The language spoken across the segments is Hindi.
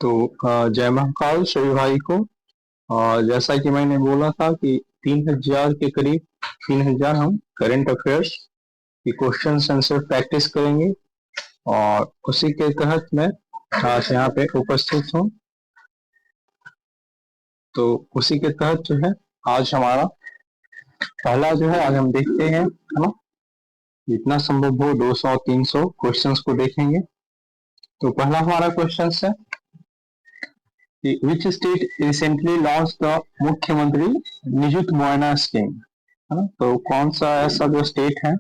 तो जय महाकाल सभी भाई को। जैसा कि मैंने बोला था कि 3000 के करीब 3000 हम करंट अफेयर्स की क्वेश्चन आंसर प्रैक्टिस करेंगे और उसी के तहत मैं आज यहाँ पे उपस्थित हूँ। तो उसी के तहत जो है आज हमारा पहला जो है आज हम देखते हैं, है ना, जितना संभव हो 200-300 क्वेश्चंस को देखेंगे। तो पहला हमारा क्वेश्चन है which state recently launch the मुख्यमंत्री निजुत मुआयना स्कीम, है ना। तो कौन सा ऐसा जो स्टेट है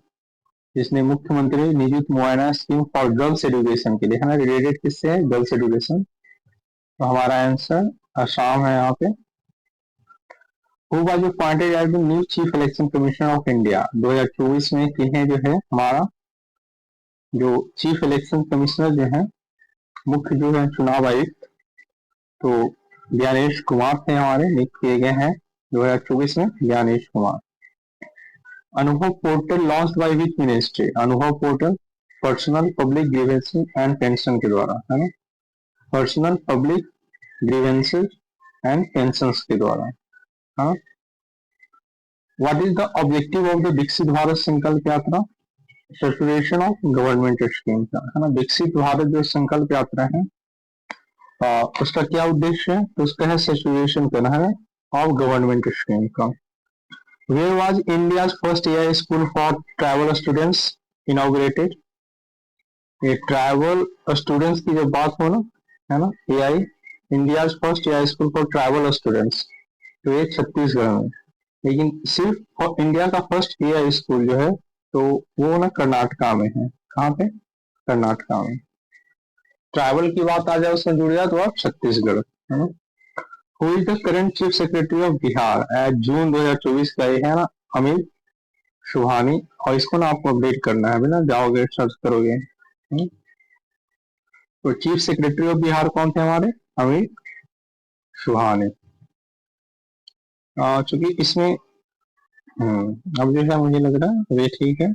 जिसने मुख्यमंत्री निजुत मुआयना स्कीम फॉर गर्ल्स एजुकेशन के लिए, है ना, रिलेटेड किससे है, गर्ल्स एजुकेशन। तो हमारा आंसर असम है यहाँ पे। Who was appointed as the new chief election commissioner of India 2024 में किन्हें जो है हमारा जो चीफ इलेक्शन कमिश्नर जो है, मुख्य जो है चुनाव आयुक्त, तो ज्ञानेश कुमार थे हमारे, नियुक्त किए गए हैं 2024 में Gyanesh Kumar. Anubhav portal launch by which ministry, Anubhav portal personal public grievances and pension के द्वारा, है ना, personal public grievances and pension के द्वारा। हाँ, what is the objective of the Viksit Bharat संकल्प यात्रा, सैचुरेशन ऑफ गवर्नमेंट स्कीम का, है ना। विकसित भारत जो संकल्प यात्रा है उसका क्या उद्देश्य है, तो उसका है सैचुरेशन करना है ऑफ गवर्नमेंट स्कीम का। Where was India's first AI school for travel students inaugurated? ये ट्रैवल स्टूडेंट्स की जब बात हो ना, है ना, AI India's first AI school for travel students, तो ये छत्तीसगढ़ में। लेकिन सिर्फ इंडिया का फर्स्ट एआई स्कूल जो है तो वो ना कर्नाटका में है। कहाँ पे, कर्नाटका में। ट्रैवल की बात आ जाए उसमें जुड़ जाए तो आप छत्तीसगढ़, है ना। Who is the current chief secretary of Bihar at June 2024 का, ये है ना अमित सुहानी। और इसको ना आपको अपडेट करना है, बिना जाओगे सर्च करोगे। तो चीफ सेक्रेटरी ऑफ बिहार कौन थे हमारे, अमित सुहानी। चूंकि इसमें अब जो है मुझे लग रहा है वे ठीक है।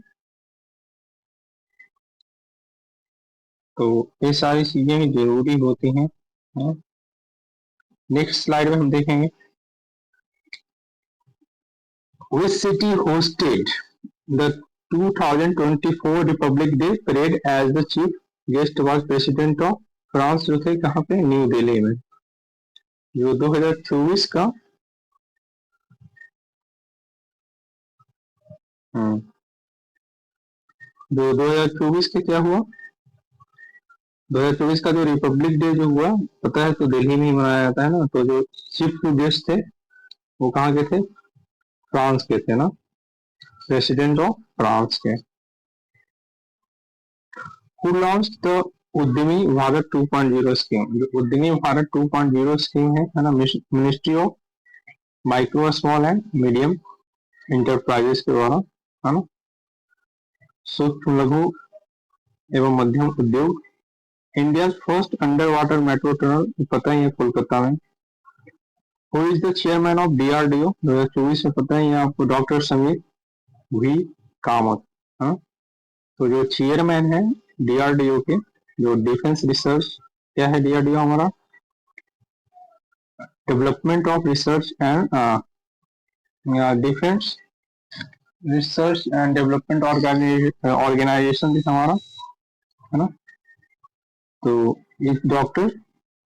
तो ये सारी चीजें ही जरूरी होती हैं। नेक्स्ट स्लाइड में हम देखेंगे which city hosted the 2024 Republic Day parade as the chief guest was president of France, जो थे कहाँ पे, न्यू दिल्ली में। जो 2024 का जो 2024 के क्या हुआ, 2024 का जो रिपब्लिक डे जो हुआ, पता है, तो दिल्ली में ही मनाया जाता है ना। तो जो चीफ गेस्ट थे वो कहाँ के थे, फ्रांस के थे ना, प्रेसिडेंट ऑफ फ्रांस के। हु लॉन्च्ड द उद्यमी भारत 2.0 स्कीम, जो उद्यमी भारत 2.0 स्कीम है ना, ministry of micro small and medium enterprises के द्वारा, है ना, सूक्ष्म लघु एवं मध्यम उद्योग। India first under water metro tunnel, पता ही है, कोलकाता में। Who is the chairman of DRDO 2024 में, पता ही है आपको, डॉक्टर समीर वी कामत, हाँ। तो जो चेयरमैन है डीआरडीओ के, जो डिफेंस रिसर्च, क्या है डीआरडीओ हमारा, development of research and defence research and development organisation भी हमारा, है ना। तो एक डॉक्टर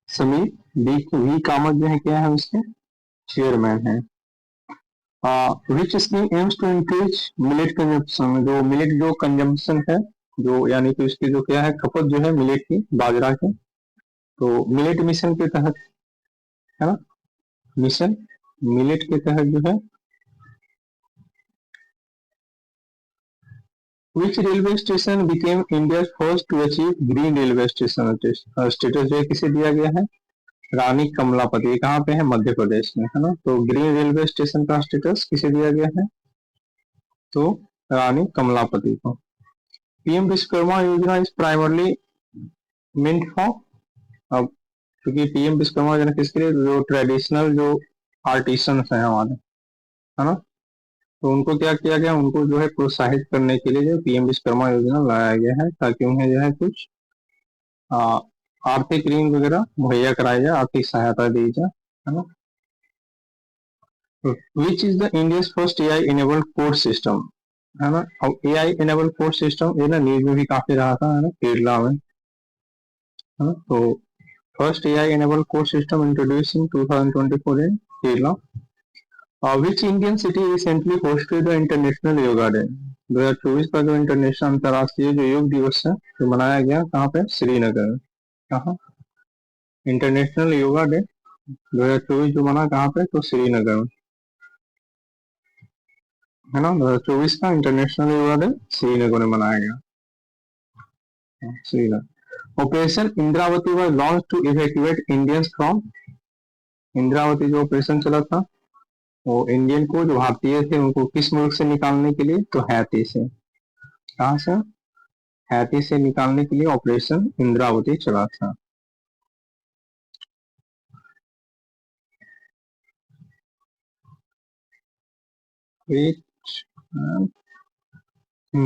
समीर वी कामत जो है क्या है, उसके चेयरमैन है। Which scheme aims to increase millet consumption, जो मिलेट जो कंजम्पशन है, जो यानी कि उसकी जो क्या है खपत जो है मिलेट की, बाजरा की, तो मिलेट मिशन के तहत, है ना, मिशन मिलेट के तहत जो है। Which railway station became India first to achieve green railway station status, जो किसे दिया गया है, रानी कमलापति। कहाँ पे है, मध्य प्रदेश में, है ना। तो ग्रीन रेलवे स्टेशन का स्टेटस किसे दिया गया है, तो रानी कमलापति को। पीएम विश्वकर्मा योजना इज प्राइमरली मींट फॉर, अब क्योंकि पीएम विश्वकर्मा योजना किसके लिए, जो ट्रेडिशनल जो आर्टिसन है हमारे, है ना, तो उनको क्या किया गया, उनको जो है प्रोत्साहित करने के लिए जो पीएम विश्वकर्मा योजना लाया गया है, ताकि उन्हें जो है कुछ आर्थिक ऋण वगैरह मुहैया कराया जाए, आर्थिक सहायता दी जाए, है ना। Which is the India first AI enabled course system, है ना। अब एआई इनेबल्ड कोर्स सिस्टम ये ना न्यूज में भी काफी रहा था, है ना, केरला में, है ना। तो first AI enabled course system introduce in 2024 in Kerala. Which Indian city recently hosted the international yoga day, 2024 का जो इंटरनेशनल अंतर्राष्ट्रीय जो योग दिवस है जो मनाया गया कहाँ पे, श्रीनगर में। कहाँ, इंटरनेशनल योगा डे 2024 जो मना कहाँ पे, तो श्रीनगर में, है ना। 2024 का इंटरनेशनल योगा डे श्रीनगर में मनाया गया, Srinagar. Operation Indravati was launched to evacuate Indians from, Indravati जो ऑपरेशन चला था वो इंडियन को, जो भारतीय थे उनको किस मुल्क से निकालने के लिए, तो हैती से। कहाँ से, हैती से निकालने के लिए ऑपरेशन इंद्रावती चला था।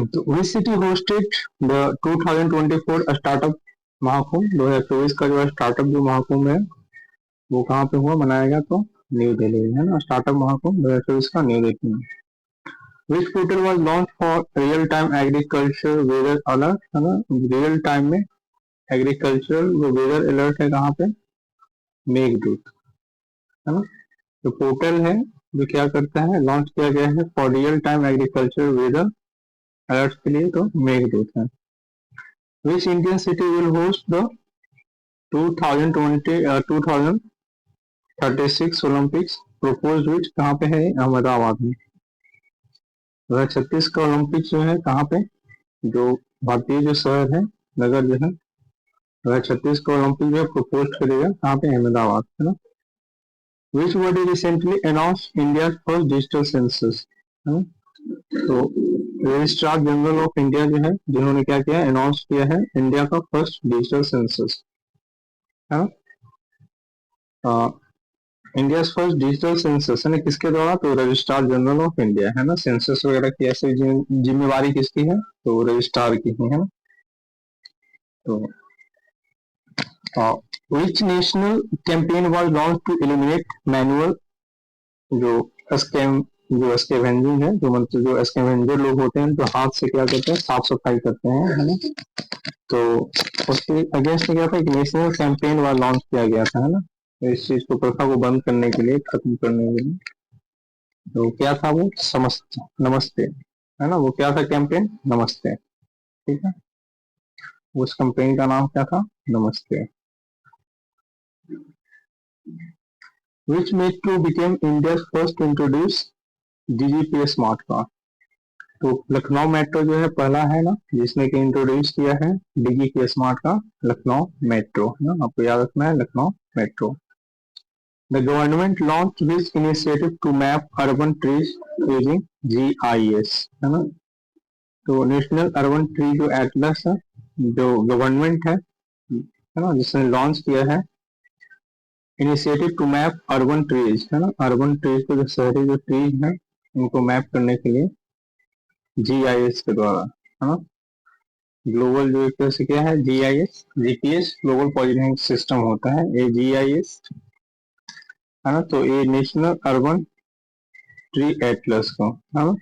तो which city hosted the 2024 startup Mahakumbh, 2024 का जो स्टार्टअप जो महाकुंभ है वो कहाँ पे हुआ, मनाया गया, तो न्यू दिल्ली में, है ना। स्टार्टअप महाकुंभ 2024 का न्यू दिल्ली में। Which portal was launched for real time agriculture weather alert, है ना। रियल टाइम में एग्रीकल्चरल जो वेदर अलर्ट है कहाँ पे, मेघदूत, है ना। तो पोर्टल है जो क्या करता है, लॉन्च किया गया है for real time agriculture weather alert के लिए, तो मेघदूत है। Which Indian city will host the 2036 Olympics propose, which कहाँ पे है, अहमदाबाद में। 2036 का ओलंपिक्स जो है कहाँ पे, जो भारतीय जो शहर है, नगर जो है, 2036 का ओलंपिक जो प्रपोज करेगा कहाँ पे, अहमदाबाद, है ना। Which body recently announce India first digital census, है ना। तो रजिस्ट्रार जनरल ऑफ इंडिया जो है, जिन्होंने क्या किया, अनाउंस किया है इंडिया का फर्स्ट डिजिटल सेंसस, है ना। इंडिया फर्स्ट डिजिटल सेंसस है ना, किसके द्वारा, तो रजिस्ट्रार जनरल ऑफ इंडिया, है ना। सेंसस वगैरह की ऐसी जिम्मेवारी किसकी है, तो रजिस्ट्रार की है ना। तो which national campaign was launched to eliminate manual, जो स्कैम, जो स्कैवेंजिंग है, जो मतलब जो स्कैवेंजर लोग होते हैं जो हाथ से क्या करते हैं, साफ सफाई करते हैं, है ना। तो उसके अगेंस्ट में क्या था, एक नेशनल कैंपेन वाज लॉन्च किया गया था, है ना। तो इस चीज को, प्रथा को बंद करने के लिए, खत्म करने के लिए, तो क्या था वो, समस्त नमस्ते, है ना। वो क्या था कैंपेन, नमस्ते, ठीक है। उस कैंपेन का नाम क्या था, नमस्ते। Which metro became India's first to introduce DGP smart card, तो लखनऊ मेट्रो जो है पहला है ना जिसने कि इंट्रोड्यूस किया है DGP smart card, Lucknow metro, है ना। आपको याद रखना है, Lucknow metro. The government launch this initiative to map urban trees using GIS, है ना। तो नेशनल अर्बन ट्री जो एटलस है, जो गवर्नमेंट है ना, जिसने लॉन्च किया है initiative to map urban trees, है ना। अर्बन ट्रीज को, जो शहरी जो ट्रीज है उनको मैप करने के लिए जीआईएस के द्वारा, है ना। ग्लोबल जो एक तरह से क्या है, GIS, GPS global positioning system होता है ये जीआईएस, है ना। तो ये नेशनल अर्बन ट्री एटलस को, है ना।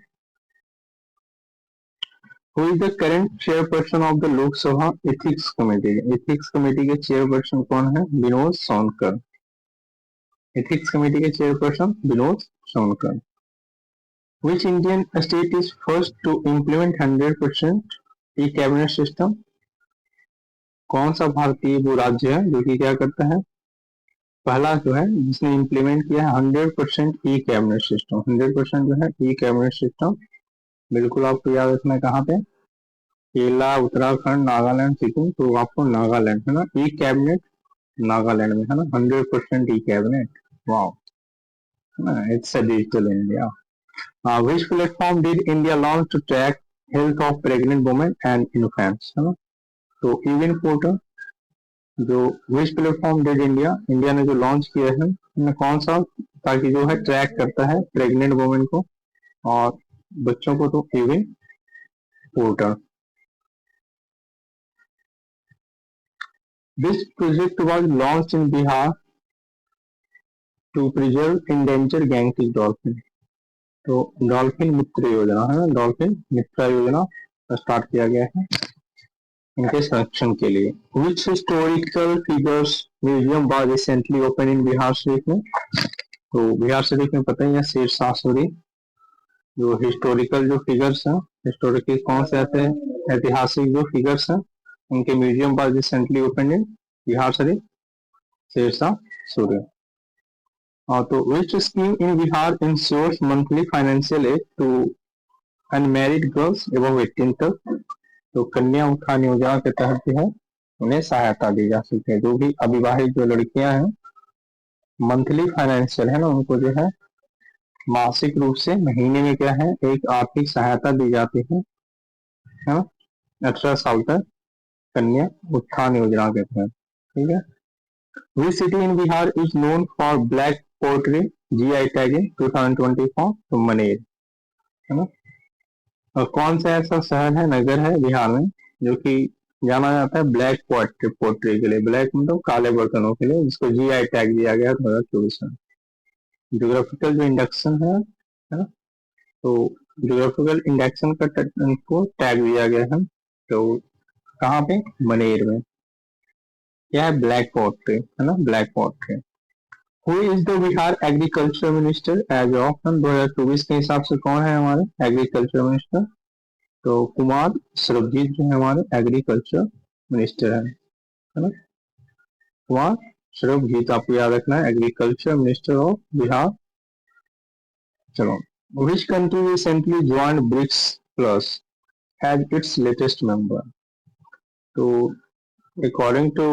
Who is the current chairperson of the Lok Sabha ethics committee, ethics committee के चेयरपर्सन कौन है, विनोद सोनकर। एथिक्स कमेटी के chairperson Vinod Sonkar. Which Indian state is first to implement 100% e-cabinet system, कौन सा भारतीय वो राज्य है जो कि क्या करता है, पहला जो है जिसने इम्प्लीमेंट किया है 100% ई कैबिनेट सिस्टम, 100% जो है ई कैबिनेट सिस्टम। बिल्कुल आपको याद रखना है कहाँ पे, केरला, उत्तराखंड, नागालैंड, सिक्किम, तो आपको नागालैंड, है ना, ई कैबिनेट नागालैंड में, है ना, 100% e cabinet, wow, it's a digital India. Which platform did India launch to track health of pregnant women and infants, है ना। तो इवन पोर्टल जो, which platform did India, India ने जो लॉन्च किया है कौन सा, ताकि जो है ट्रैक करता है प्रेग्नेंट वुमेन को और बच्चों को, तो even portal. This project was launched in Bihar to preserve endangered Ganges dolphin. तो डॉल्फिन मित्र योजना है ना, डॉल्फिन मित्र योजना स्टार्ट किया गया है इनके संरक्षण के लिए. Which historical figures museum was recently opened in Bihar शरीफ में? तो बिहार शरीफ में पता ही है शेरशाह सूरी. जो हिस्टोरिकल जो फिगर्स हैं, हिस्टोरिकल कौन से आते हैं, ऐतिहासिक जो फिगर्स हैं उनके museum was recently opened in Bihar Sharif, Sher Shah Suri. तो which scheme in Bihar ensures monthly financial aid to unmarried girls above 18 तक? तो कन्या उत्थान योजना के तहत जो है उन्हें सहायता दी जा सकती है. जो भी अविवाहित जो लड़कियां हैं, मंथली फाइनेंशियल है ना, उनको जो है मासिक रूप से महीने में क्या है एक आर्थिक सहायता दी जाती है ना, 18 साल तक, कन्या उत्थान योजना के तहत. ठीक है. Which city in Bihar is known for black pottery GI tag in 2024? तो मनेर है ना. और कौन सा ऐसा शहर है, नगर है बिहार में जो कि जाना जाता है ब्लैक पोट्री के लिए? ब्लैक मतलब काले बर्तनों के लिए, जिसको जीआई टैग दिया गया 2024 में. ज्योग्राफिकल जो इंडेक्शन है ना, तो ज्योग्राफिकल इंडेक्शन का को टैग दिया गया है. तो कहाँ पे? मनेर में. क्या है? ब्लैक पोट्री है ना, black pottery. Who is the Bihar agriculture minister as of 2024 के हिसाब से? कौन है हमारे एग्रीकल्चर मिनिस्टर? तो कुमार सर्वजीत जो है हमारे एग्रीकल्चर मिनिस्टर है ना. कुमार सर्वजीत आपको याद रखना है, एग्रीकल्चर मिनिस्टर ऑफ बिहार. चलो. Which country recently joined BRICS Plus as its latest member? तो according to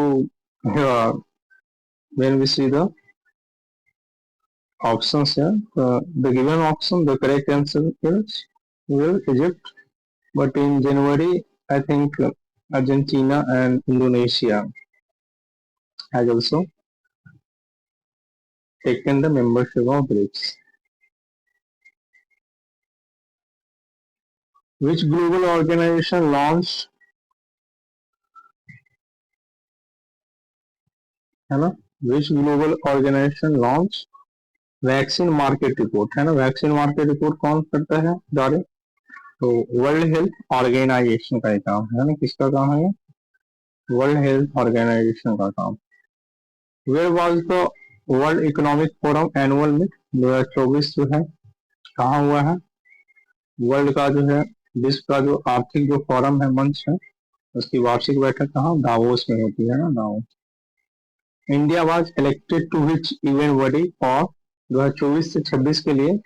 when we see the options here, the given option, the correct answer is Egypt. But in January, I think Argentina and Indonesia has also taken the membership of BRICS. Which global organization launched, है ना, which global organization launched vaccine market report है ना? वैक्सीन मार्केट रिपोर्ट कौन करता है जारी? तो वर्ल्ड हेल्थ ऑर्गेनाइजेशन का काम है ना. किसका काम है? वर्ल्ड हेल्थ ऑर्गेनाइजेशन का काम. Where was the world economic forum annual meet 2024 जो है कहाँ हुआ है? वर्ल्ड का जो है, विश्व का जो आर्थिक जो फोरम है, मंच है, उसकी वार्षिक बैठक कहाँ? दावोस में होती है ना, Davos. India was elected to which event body for 2024 से 26 के लिए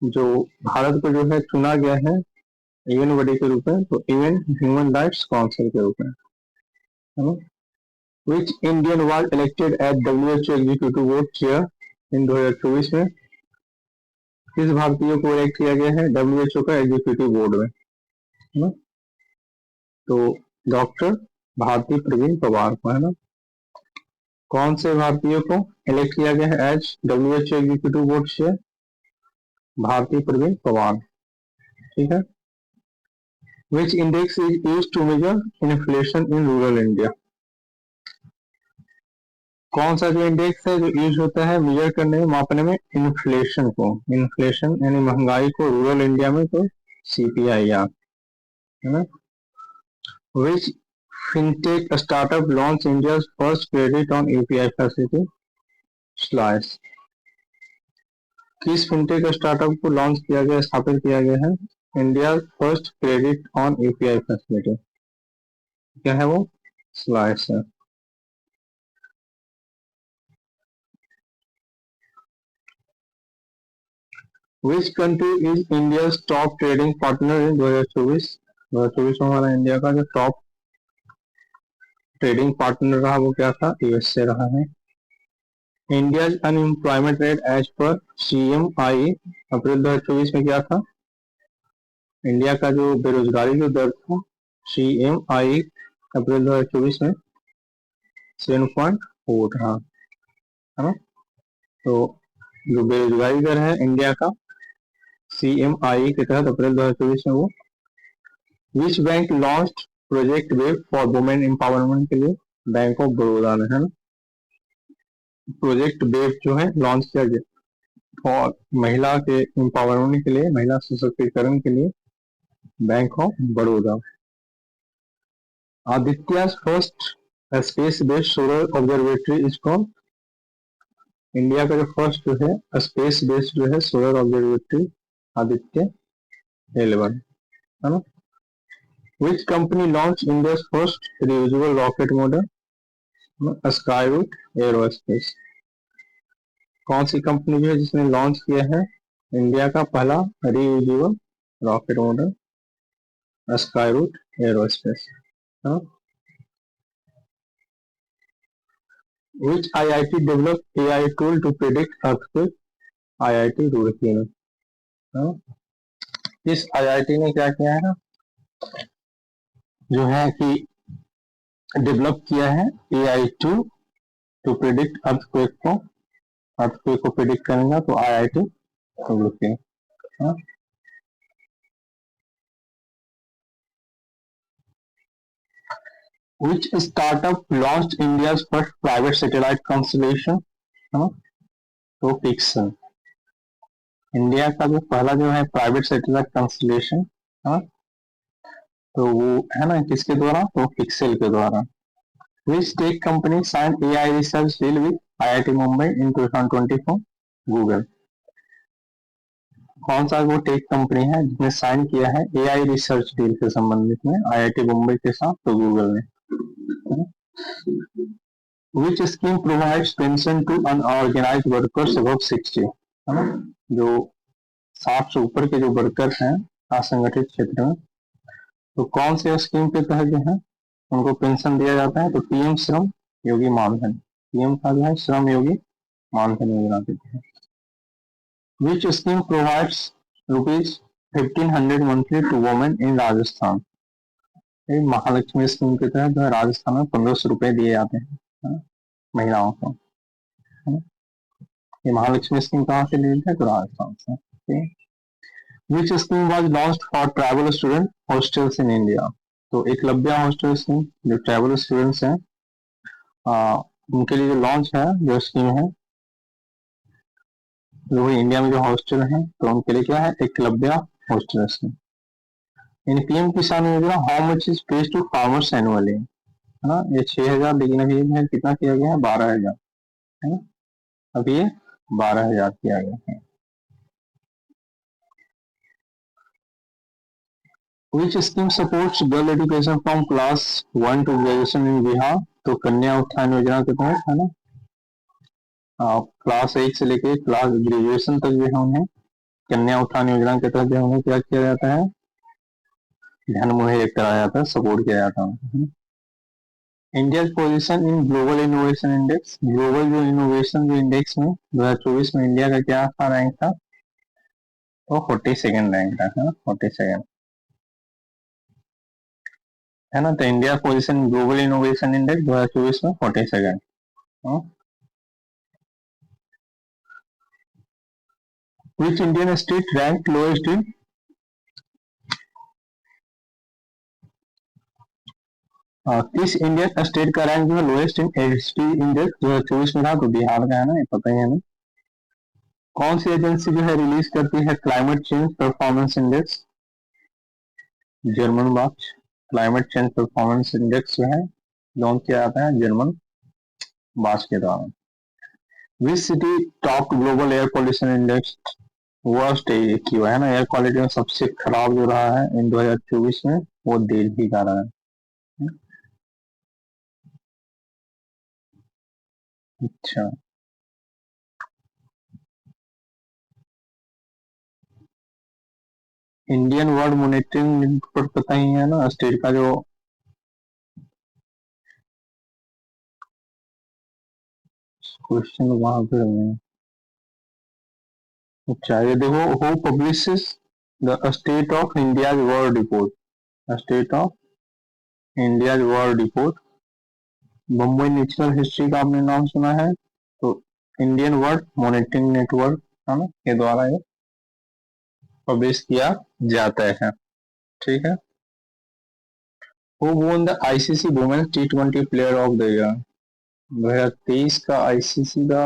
जो भारत को जो है चुना गया है इवेंट बॉडी के रूप में, तो इवेंट ह्यूमन राइट्स काउंसिल के रूप में है ना. Which Indian was elected as WHO executive board chair in 2024 में? किस भारतीय को इलेक्ट किया गया है WHO का एग्जीक्यूटिव बोर्ड में है ना? तो डॉक्टर भारती प्रवीण पवार को है ना. कौन से भारतीय को इलेक्ट किया गया है as WHO executive board chair? Bharati Pravin Pawar. ठीक है. Which index is used to measure inflation in rural India? कौन सा जो इंडेक्स है जो यूज होता है मेजर करने में, मापने में इन्फ्लेशन को? इन्फ्लेशन यानी महंगाई को रूरल इंडिया में तो CPIR है ना. Which fintech startup launch India's first credit on UPI facility Slice? किस फिनटेक स्टार्टअप को लॉन्च किया गया, स्थापित किया गया है India first credit on UPI facility? क्या है वो? स्लाइस है. Which country is India's top trading partner in 2024? 2024 में हमारा इंडिया का जो टॉप ट्रेडिंग पार्टनर रहा वो क्या था? USA रहा है. India unemployment rate as per CMI April 2024 में क्या था? इंडिया का जो बेरोजगारी जो दर था CMI अप्रैल 2024 में 7.4 रहा है ना. तो जो बेरोजगारी दर है इंडिया का CMI के तहत अप्रैल 2024 में वो. Which bank launched project wave for women empowerment के लिए? बैंक ऑफ बड़ौदा ने, है ना, प्रोजेक्ट बेब जो है लॉन्च किया गया और महिला के एम्पावरमेंट के लिए, महिला सशक्तिकरण के लिए bank of Baroda. Aditya first space based solar observatory is from, India का जो फर्स्ट जो है स्पेस बेस्ड जो है सोलर ऑब्जर्वेटरी आदित्य 11, है ना। Which company launch India first reusable rocket model, Skyroot Aerospace. कौन सी कंपनी जो है जिसने लॉन्च किया है इंडिया का पहला reusable rocket model, Skyroot Aerospace. Which IIT developed AI tool to predict earthquake? IIT Roorkee ने, हाँ? इस IIT ने क्या किया है ना, जो है कि डेवलप किया है AI tool to predict earthquake को प्रिडिक्ट करेगा तो IIT रुड़की, हाँ? Which startup launched India's first private satellite constellation? हाँ? तो पिक्सल, इंडिया का जो पहला जो है प्राइवेट सैटेलाइट कंस्टलेशन, हाँ, तो वो है ना किसके द्वारा, तो पिक्सेल के द्वारा। Which tech company signed AI research deal with IIT Mumbai in 2024? Google। कौन सा वो टेक कंपनी है जिसने साइन किया है AI रिसर्च डील से संबंधित में IIT मुंबई के साथ, तो गूगल ने। Which scheme provides pension to unorganized workers above 60, है ना, जो 60 से ऊपर के जो वर्कर्स हैं असंगठित क्षेत्र में, तो कौन से स्कीम के तहत जो है उनको पेंशन दिया जाता है, तो पीएम श्रम योगी मानधन, पीएम का जो है श्रम योगी मानधन योजना के तहत। Which scheme provides rupees 1500 monthly to women in Rajasthan, Mahalakshmi scheme के तहत राजस्थान में 1500 रुपए दिए जाते हैं, हाँ, महिलाओं को, हाँ? ये महालक्ष्मी स्कीम कहाँ से ली है, तो राजस्थान से। विच scheme was launched for travel student hostels in India, तो एकलव्य हॉस्टल स्कीम जो ट्रैवल स्टूडेंट्स हैं उनके लिए जो लॉन्च है, जो स्कीम है, जो इंडिया में जो हॉस्टल है तो उनके लिए क्या है, Eklavya hostel scheme. In PM Kisan योजना how much is paid to farmers annually, है ना, ये 6000, लेकिन अभी है कितना किया गया है, 12000, है ना, अभी ये 12000 किया गया है। Which scheme supports girl education from class 1 to graduation in Bihar, तो कन्या उत्थान योजना के तहत, है ना, क्लास 1 से लेके क्लास ग्रेजुएशन तक जो है उन्हें कन्या उत्थान योजना के तहत जो उन्हें क्या किया जाता है, धन मुहैया कराया जाता है, सपोर्ट किया जाता है। India position in global innovation index, global जो इनोवेशन जो इंडेक्स में 2024 में इंडिया का क्या था, रैंक था, तो 42nd रैंक था, है ना, 42nd, है ना, तो India position global innovation index 2024 में 42nd। Which Indian state ranked lowest in, किस इंडियन स्टेट का रैंक जो है लोएस्ट इन एसटी इंडेक्स 2024 में था, तो बिहार का है ना, ये पता ही है ना। कौन सी एजेंसी जो है रिलीज करती है climate change performance index, German बाच, क्लाइमेट चेंज परफॉर्मेंस इंडेक्स जो है लॉन्च किया जाता है जर्मन बाच के द्वारा। Which city top global air pollution index worst Q, है ना, एयर क्वालिटी में सबसे खराब जो रहा है इन 2024 में वो दिल्ली का रहा है। अच्छा, इंडियन वर्ल्ड मॉनिटरिंग पर पता ही है ना, स्टेट का जो क्वेश्चन वहां पे है। अच्छा, ये देखो, who publishes the state of India world report, state of India world report, Mumbai natural history का आपने नाम सुना है, तो इंडियन वर्ल्ड मॉनिटरिंग नेटवर्क, है ना, के द्वारा ये पब्लिश किया जाता है, ठीक है। Who won the ICC Women's T20 Player of the Year? 2023 का आईसीसी का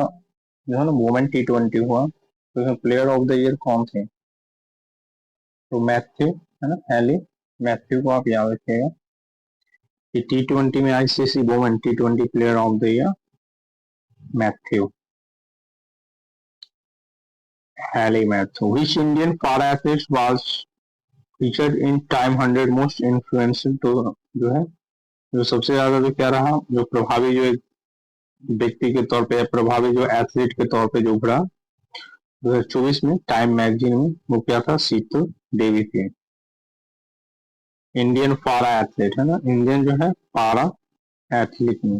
जो है ना वुमेन T20 हुआ, तो इसमें प्लेयर ऑफ द ईयर कौन थे? तो मैथ्यू है ना, हेली मैथ्यू को आप याद रखिएगा कि T20 में ICC women T20 player of the year Matthew, Hayley Matthew. Which Indian para athlete was featured in Time 100 most influential, तो जो है जो सबसे ज्यादा जो क्या रहा, जो प्रभावी जो एक व्यक्ति के तौर पे, प्रभावी जो एथलीट के तौर पे जो उभरा 2024 में टाइम मैगजीन में, वो क्या था? शीतल देवी थी। इंडियन पारा एथलीट है ना, इंडियन जो है पारा एथलीट में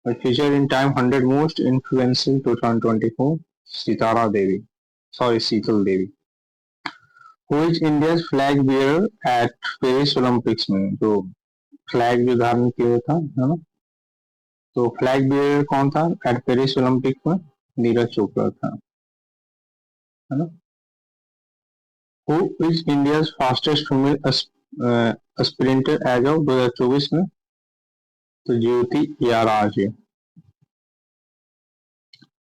feature in Time 100 most influential 2024 Sitara Devi, sorry Sheetal Devi. Who is India flag bearer eight Paris Olympics में, जो फ्लैग जो धारण किया था है ना, तो फ्लैग बियरर कौन था एट पेरिस ओलंपिक में? नीरज चोपड़ा था, है ना। Who is India fastest female sprinter as of 2024 में? तो ज्योति याराज है।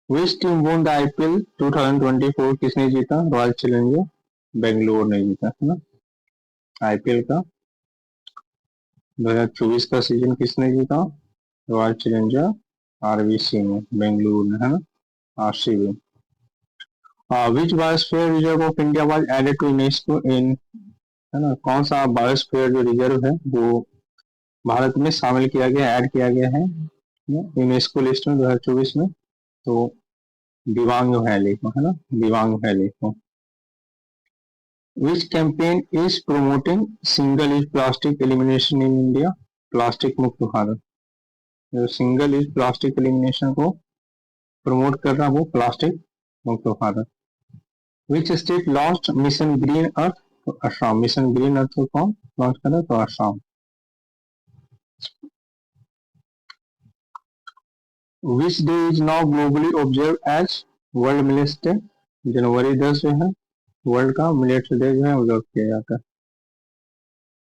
Which team won the IPL 2024, किसने जीता? रॉयल चैलेंजर बेंगलोर ने जीता, है ना। आईपीएल का 2024 का सीजन किसने जीता? रॉयल चैलेंजर आरबीसी ने, बेंगलुरु ने, है ना, RCB. Which biosphere reserve of India was added to UNESCO in, है ना, कौन सा बायोस्फीयर जो रिजर्व है वो भारत में शामिल किया गया, ऐड किया गया है यूनेस्को लिस्ट में 2024 में? तो दिबांग वैली को, है ना, दिबांग वैली को। Which campaign is promoting single-use plastic elimination in India? Plastic Mukt Bharat, जो सिंगल यूज प्लास्टिक एलिमिनेशन को प्रमोट कर रहा है वो plastic Mukt Bharat. Which state launched mission green earth? तो असम। मिशन ग्रीन अर्थ को कौन लॉन्च कर रहा है? तो Assam. Which day is now globally observed as world millets day? January 10 जो है वर्ल्ड का मिलेट्स डे जो है ऑब्जर्व किया जाता है।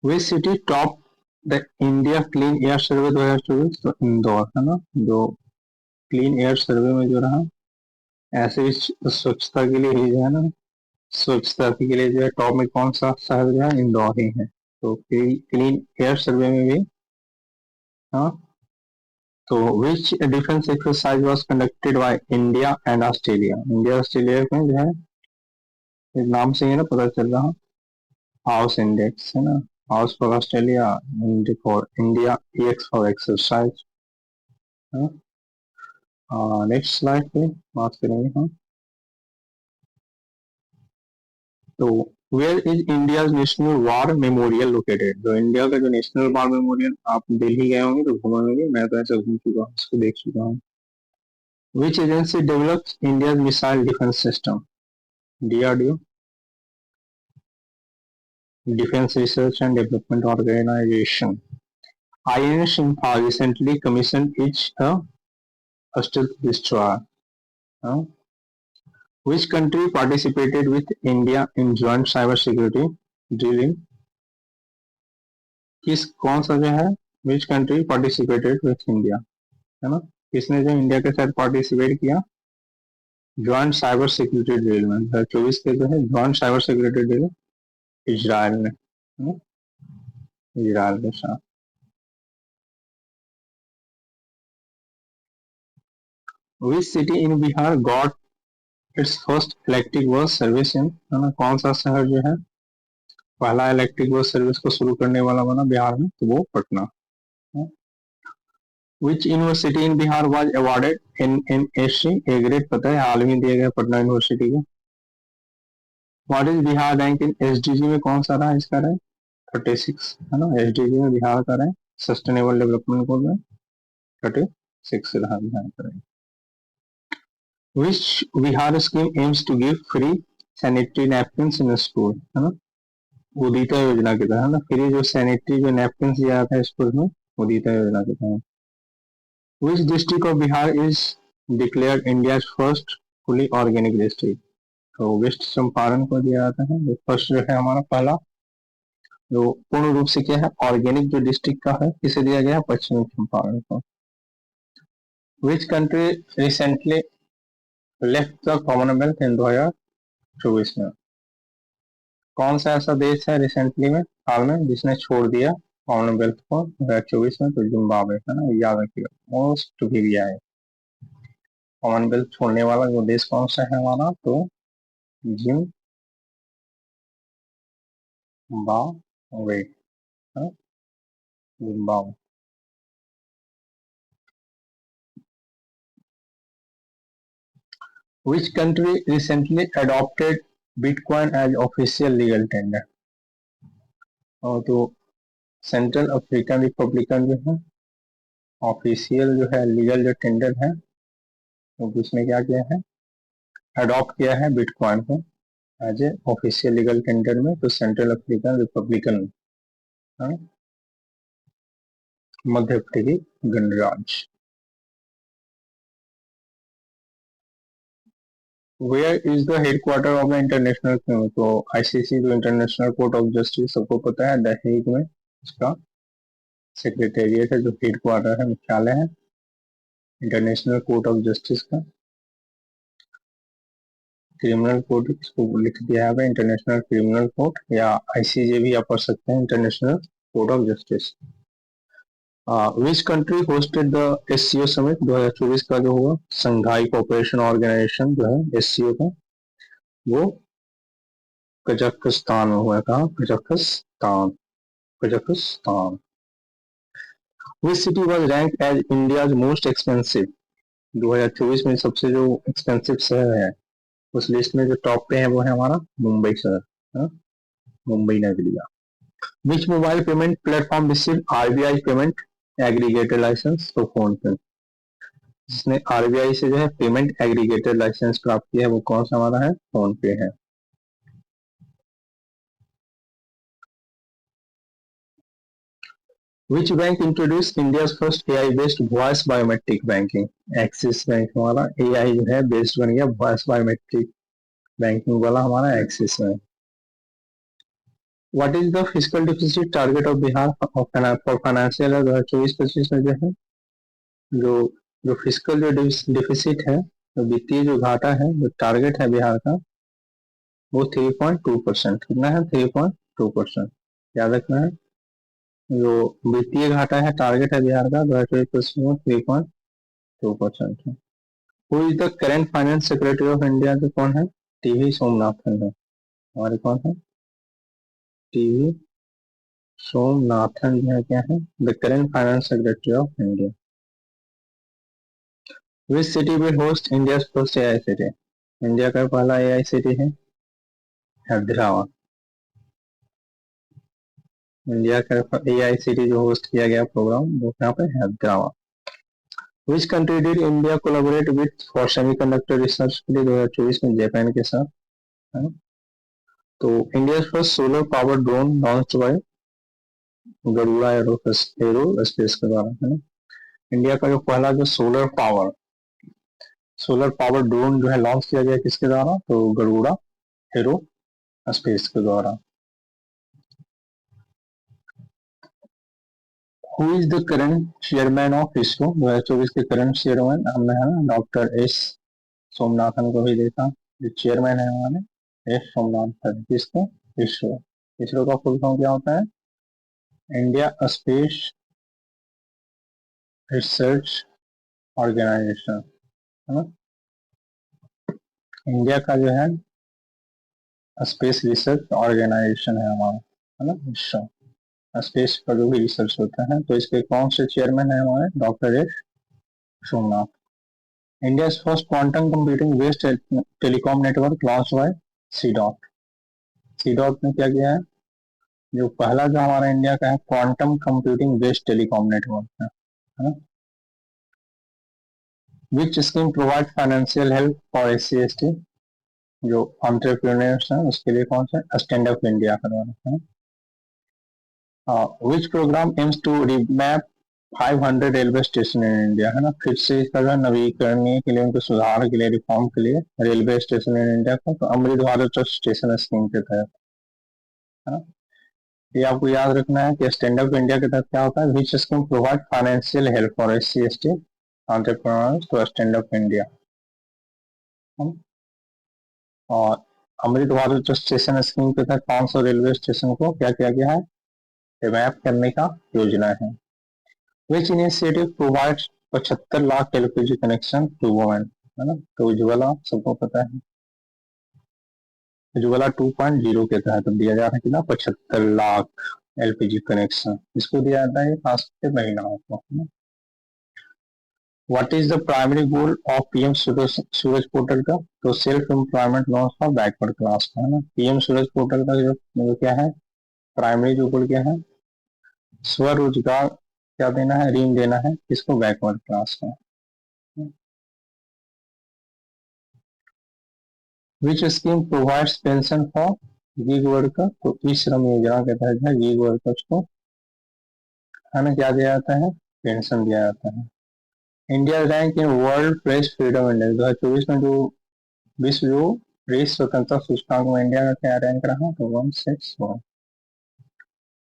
Which city top the India clean air survey 2024? तो इंदौर, है ना, जो क्लीन एयर सर्वे में जो रहा, ऐसे ही स्वच्छता के लिए ही जो है ना, स्वच्छता के लिए जो है टॉप में कौन सा शहर जो है? इंदौर ही है। तो क्लीन एयर सर्वे में भी, हाँ। तो which defence exercise was conducted by India and Australia? India Australia में जो है, इस नाम से ही ना पता चल रहा, हाउस इंडेक्स, है ना, house for Australia, for India, X for exercise. Next slide पे बात करेंगे हम। तो where is India national war memorial located? तो इंडिया का जो नेशनल वार मेमोरियल, आप दिल्ली गए होंगे तो घूमे होंगे, मैं तो ऐसे घूम चुका हूँ, इसको देख चुका हूँ। Which agency develops India missile defence system? DRDO, defence research and development organisation. INS Imphal recently commissioned its stealth destroyer. Uh, which country participated with India in joint cyber security drilling? किस कौन सा जो है which country participated with India, है ना, किसने जो इंडिया के साथ पार्टिसिपेट किया ज्वाइंट साइबर सिक्योरिटी ड्रिल में? 2024 के जो है joint cyber security drill Israel ने, है ना, इजराइल के साथ। Which city in Bihar got its first electric bus service in, है ना, कौन सा शहर जो है पहला इलेक्ट्रिक बस सर्विस को शुरू करने वाला बना बिहार में? तो वो Patna. Which university in Bihar was awarded NNSC A grade? पता है हाल में दिया गया पटना यूनिवर्सिटी को। What is Bihar rank in SDG में? कौन सा रहा इसका रैंक? 36, है ना, SDG में बिहार का रैंक सस्टेनेबल डेवलपमेंट गोल में 36 रहा बिहार का rank. Which Bihar scheme aims to give free sanitary napkin in school, है ना, उदिता योजना के तहत, है ना, फ्री जो सैनिटरी जो नैपकिन दिया जाता है स्कूल में, उदिता योजना के तहत। Which district of Bihar is declared India's first fully organic district? तो वेस्ट चंपारण को दिया जाता है, फर्स्ट जो है हमारा पहला जो पूर्ण रूप से क्या है ऑर्गेनिक जो डिस्ट्रिक्ट का है किसे दिया गया है पश्चिमी चंपारण को। Which country recently left the Commonwealth in 2024 में, कौन सा ऐसा देश है रिसेंटली में हाल में जिसने छोड़ दिया कॉमनवेल्थ को 2024 में, तो जिम्बाब्वे है ना, याद रखिएगा मोस्ट वीरिया है। कॉमनवेल्थ छोड़ने वाला जो देश कौन सा है हमारा, तो जिम्बाब्वे, हाँ, Zimbabwe. Which country recently adopted Bitcoin as official legal tender? और तो सेंट्रल अफ्रीकन रिपब्लिकन जो है ऑफिशियल जो है लीगल जो टेंडर है, तो उसने क्या किया है अडॉप्ट किया है बिटकॉइन को as a official legal tender में, तो सेंट्रल अफ्रीकन रिपब्लिकन, हाँ, मध्य अफ्रीकी गणराज्य। Where is the headquarter of the international, तो आईसीसी जो इंटरनेशनल कोर्ट ऑफ जस्टिस सबको पता है द हेग में उसका सेक्रेटेरिएट है, जो हेडक्वार्टर है मुख्यालय है इंटरनेशनल कोर्ट ऑफ जस्टिस का। क्रिमिनल कोर्ट इसको लिख दिया है इंटरनेशनल क्रिमिनल कोर्ट, या आईसीजे भी आप पढ़ सकते हैं international court of justice. Which country hosted the SCO summit 2024 का जो हुआ संघाई कोऑपरेशन ऑर्गेनाइजेशन जो है एससीओ का, वो कजाकिस्तान में हुआ। कहा Kazakhstan, Kazakhstan. Which city was rank as India's most expensive, 2024 में सबसे जो एक्सपेंसिव शहर है उस लिस्ट में जो टॉप पे है वो है हमारा मुंबई शहर, हाँ? मुंबई नगरिया। Which mobile payment platform receive RBI payment aggregator licence, तो फोन पे। जिसने आरबीआई से जो है पेमेंट एग्रीगेटर लाइसेंस प्राप्त किया है वो कौन सा हमारा है, फोन पे है। Which bank introduce India first AI based voice biometric banking, axis bank हमारा एआई जो है बेस्ड बन गया वॉइस बायोमेट्रिक बैंकिंग वाला हमारा axis bank. What is the physical deficit target of Bihar for financial year 2024-25 में जो है जो जो फिजिकल जो डिफिसिट है, जो वित्तीय जो घाटा है, जो टारगेट है बिहार का वो 3.2%। कितना है 3.2%, याद रखना है। जो वित्तीय घाटा है टारगेट है बिहार का 3.2% है। Who is the current finance secretary of India, जो कौन है, टीवी सोमनाथन है हमारे, कौन है टीवी सोमनाथन जो है क्या है the current finance secretary of India. Which city will host India first AI city, India का पहला एआई सिटी है हैदराबाद। इंडिया का एआई सिटी जो होस्ट किया गया प्रोग्राम वो यहाँ पे Hyderabad. Which country did India collaborate with for semiconductor research के लिए 2024 में जापान के साथ, है? तो India first solar power drone launch by Garuda aerospace के द्वारा, है ना। इंडिया का जो पहला जो सोलर पावर ड्रोन जो है लॉन्च किया गया किसके द्वारा, तो गरुड़ा एरो स्पेस के द्वारा। Who is the current chairman of ISRO, 2024 के करंट चेयरमैन हमने है ना डॉक्टर एस सोमनाथन को भी देखा, जो चेयरमैन है हमारे एस सोमनाथन, किसको, इसरो। इसरो का फुल फॉर्म क्या होता है, इंडिया स्पेस रिसर्च ऑर्गेनाइजेशन, है ना। इंडिया का जो है स्पेस रिसर्च ऑर्गेनाइजेशन है हमारा, है ना इसरो। स्पेस का जो भी रिसर्च होता है, तो इसके कौन से चेयरमैन है हमारे doctor S Somnath. India first quantum computing based telecom network launch by C-DOT. C-DOT ने क्या किया है, जो पहला जो हमारा इंडिया का है quantum computing based telecom network है ना। विच scheme provide financial help for SC ST, जो एंटरप्रेन्योर्स हैं उसके लिए कौन सा स्टैंड अप इंडिया करवाना है। Which programme aims to remap 500 railway station in India, है ना, फिर से इसका जो है नवीकरण के लिए, उनके सुधार के लिए, रिफॉर्म के लिए रेलवे स्टेशन इन इंडिया का, तो अमृत भारत स्टेशन स्कीम के तहत, है ना। ये आपको याद रखना है कि स्टैंड अप इंडिया के तहत क्या होता है, which scheme provide financial help for SC/ST entrepreneurs to stand up India. और अमृत भारत स्टेशन स्कीम के तहत 500 रेलवे स्टेशन को क्या किया गया है, रिमैप करने का योजना है। Which initiative provides 75 lakh LPG connection to women, है ना। तो उज्ज्वला सबको पता है, उज्ज्वला 2.0 के तहत दिया जा रहा है कितना, 75 लाख LPG कनेक्शन, इसको दिया जाता है खास करके महिलाओं को, है ना। What is the primary goal of PM Suraj portal का, तो self employment launch for backward class का, है ना। PM सूरज पोर्टल का जो क्या है, प्राइमरी जो गोल क्या है, स्वरोजगार क्या देना है, ऋण देना है, किसको, बैकवर्ड क्लास का। विच scheme provides pension for gig worker, तो इस श्रम योजना के तहत है गिग वर्कर्स को, है ना, क्या दिया जाता है, पेंशन दिया जाता है। India rank in world press freedom index 2024 में जो विश्व जो प्रेस स्वतंत्रता सूचकांक में इंडिया का क्या रैंक रहा, तो 161।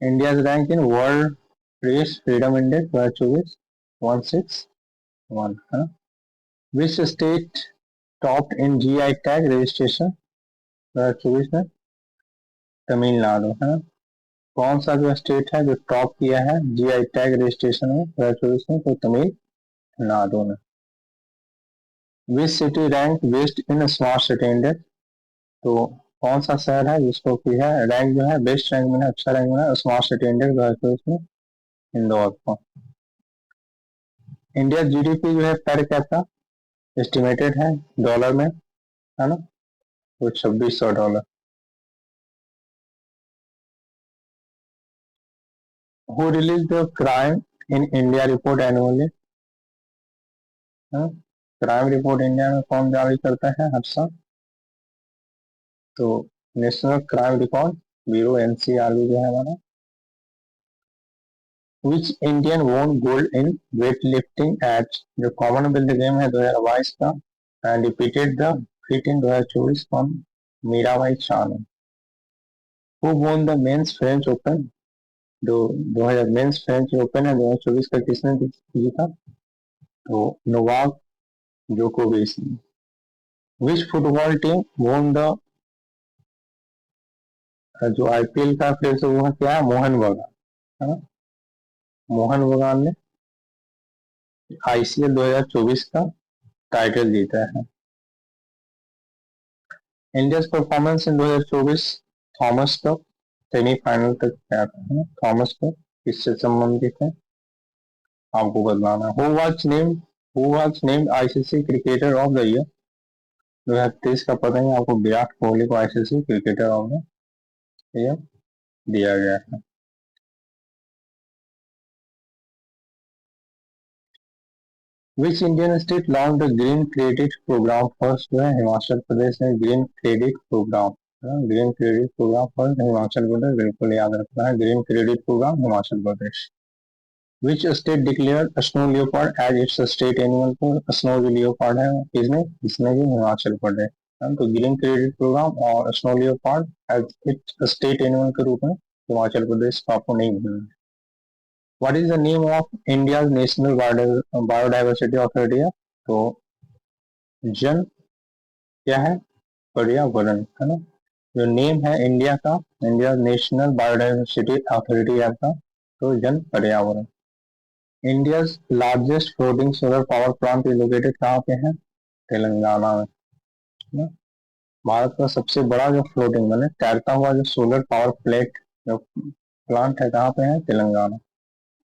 India rank in world press freedom index 2024 161, है ना। Which state top in GI tag registration 2024 में, तमिलनाडु, है ना। कौन सा जो स्टेट है जो टॉप किया है GI टैग रजिस्ट्रेशन में 2024 में, तो तमिलनाडु ने। Which city rank best in smart city index, तो कौन सा शहर है जिसको की है रैंक जो है बेस्ट रैंक में, अच्छा रैंक में स्मार्ट सिटी इंडेक्स 2024 में, इंदौर को। इंडिया GDP जो है पर कैपिटा एस्टिमेटेड है डॉलर में, है ना, तो $2600। Who release the crime in India report annually, crime report India में कौन जारी करता है हर साल, तो national crime record bureau NCRB जो है हमारा। Which Indian won gold in weightlifting at, जो कॉमनवेल्थ गेम है 2022 का, and repeated the feat in 2024 from Mirabai Chanu. Who won the men's French open, जो 2000 मेंस फ्रेंच ओपन है 2024 का किसने जीता, तो नोवाक जोकोविच ने। विच फुटबॉल टीम वोन द, जो IPL का प्लेयर से वो है क्या है, मोहन बगान, है ना। मोहन बगान ने ICL 2024 का टाइटल जीता है। India performance in 2024 Thomas cup semifinal तक गया था, है ना। थॉमस कप किससे संबंधित है, आपको बताना। Who was named ICC cricketer of the year 2023 का, पता है आपको, विराट कोहली को ICC cricketer of the year दिया गया है। Which Indian state launch the green credit programme first, जो है हिमाचल प्रदेश ने green credit programme, green credit programme first Himachal Pradesh, बिल्कुल याद रखना है, green credit programme Himachal Pradesh. Which state declare snow leopard as its state animal, को स्नो जो लियोपार्ड है किसने, इसने भी हिमाचल प्रदेश, तो ग्रीन क्रेडिट प्रोग्राम और snow leopard as its state animal के रूप में हिमाचल प्रदेश को आपको नहीं भूलना। What is the name of India national biodiversity authority, तो जन क्या है, पर्यावरण, है ना। जो नेम है इंडिया का, इंडिया नेशनल बायोडाइवर्सिटी अथॉरिटी आपका, तो जन पर्यावरण। India largest floating solar power plant located कहाँ पे है, तेलंगाना में, है ना। भारत का सबसे बड़ा जो फ्लोटिंग मैंने तैरता हुआ जो सोलर पावर प्लेट जो प्लांट है कहाँ पे है, Telangana.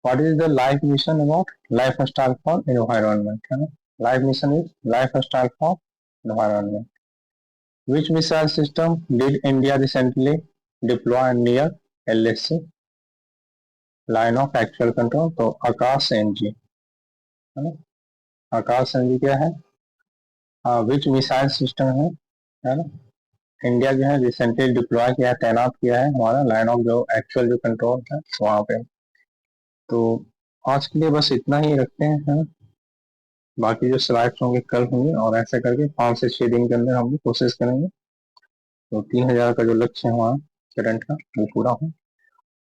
What is the life mission about, life style for environment, है ना। Life mission is life style for environment. Which missile system did India recently deploy near LAC line of actual control, तो आकाश NG, है ना। आकाश NG क्या है, विच मिसाइल सिस्टम है ना, इंडिया जो है रिसेंटली डिप्लॉय किया है, तैनात किया है हमारा लाइन ऑफ जो एक्चुअल जो कंट्रोल है वहां पे। तो आज के लिए बस इतना ही रखते हैं, है ना। बाकी जो स्लाइड्स होंगे कल होंगे, और ऐसा करके 5 से 6 दिन के अंदर हम भी कोशिश करेंगे तो 3000 का जो लक्ष्य है हमारा करंट का वो पूरा हो।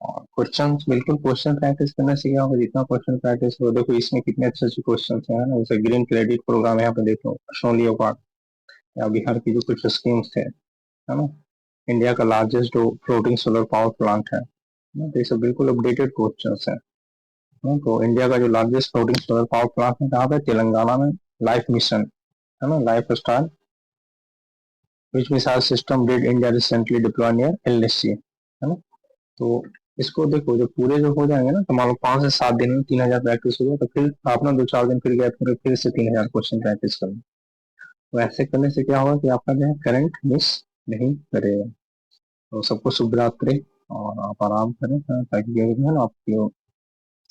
और क्वेश्चन, बिल्कुल क्वेश्चन प्रैक्टिस करना सीखा होगा, जितना क्वेश्चन प्रैक्टिस हो। देखो इसमें कितने अच्छे अच्छे क्वेश्चन है ना, जैसे ग्रीन क्रेडिट प्रोग्राम यहाँ पे देखो, शोलियो पार्क या बिहार की जो कुछ स्कीम्स थे, है ना, इंडिया का लार्जेस्ट जो फ्लोटिंग सोलर पावर प्लांट है ना, तो ये सब बिल्कुल अपडेटेड क्वेश्चन है ना। तो इंडिया का जो largest floating solar power plant है कहाँ पे, तेलंगाना में, लाइफ मिशन, है ना, life style which missile system did India recently deploy near LSC, है ना। तो इसको देखो, जब पूरे जो हो जाएंगे ना, तो मान लो 5 से 7 दिन में 3,000 प्रैक्टिस हो गया, तो फिर आपने 2-4 दिन फिर गैप करो, फिर से 3,000 क्वेश्चन प्रैक्टिस करो। तो ऐसे करने से क्या होगा कि आपका जो है करंट मिस नहीं करेगा। तो सबको शुभ रात्रि, और आप आराम करें, हाँ, ताकि जो है ना आपकी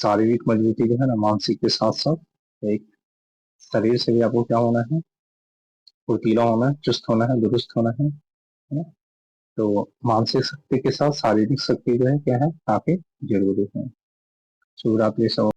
शारीरिक मजबूती जो है ना, मानसिक के साथ साथ एक शरीर से भी आपको क्या होना है, फुर्तीला होना है, चुस्त होना है, दुरुस्त होना है ना। तो मानसिक शक्ति के साथ शारीरिक शक्ति जो है क्या है, काफी जरूरी है। शुभ रात्रि सब।